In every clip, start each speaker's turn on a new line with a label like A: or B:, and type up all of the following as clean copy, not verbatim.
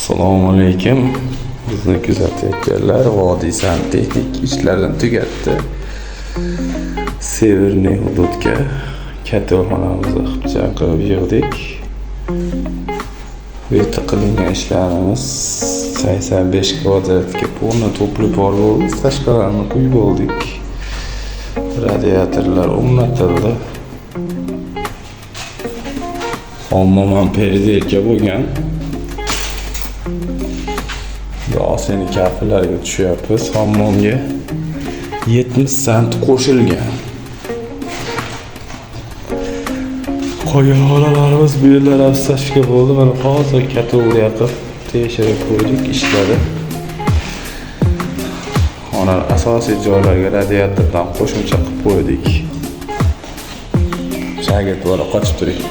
A: Assalomu alaykum. Bizni kuzatayotganlar Vodiy santexnik ishlarini tugatdi. Severniy hududga katalxonamizni xipchan qilib yig'dik. Bu yerda qilingan ishlarimiz 85 kvadratga polni to'plab olib, tashqalarini quyib oldik. Radiatorlar o'rnatildi. Umuman perdelka bo'lgan. Seni kafirlarga tushyapmiz. Hammomga 70 sent qo'shilgan. Qolgan xonalarimiz bu yerlar afsashga bo'ldi. Mana hozir kategoriya qilib tekshirib ko'rdik ishlari. Xona asosiy joylarga radiatordan qo'shimcha qilib qo'ydik. Shagirtlar qochib turing.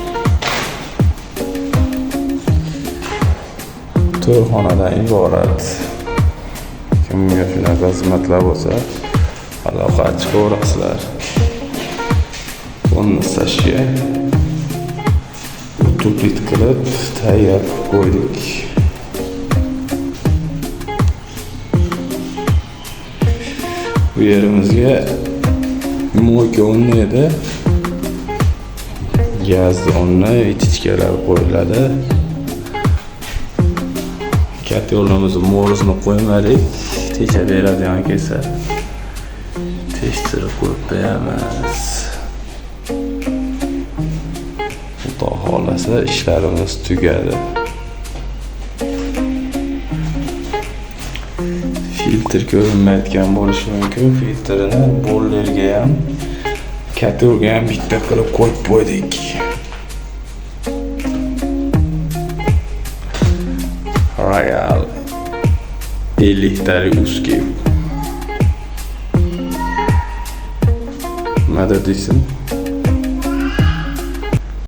A: To'rt xonadan iborat. Kimga shunaqa xizmatlar bo'lsa, aloqa chiqaverasizlar. Buni istashga tuplit qilib tayyor qo'ydik. Bu yerimizga mo'yka o'rnida gaz o'rni, itichkalar qo'yiladi. Katta yo'limizni mo'rizni qo'ymadik. Techa beradigan kelsa tekshirib qo'yib beramiz. Xudo xolasa ishlarimiz tugadi. Filtr ko'rinmayotgan bo'lishi mumkin. Filtrini bollarga ham, katalga ham bitta qilib qo'yib qo'ydik. Royal 50 tari uski. Nima deysan?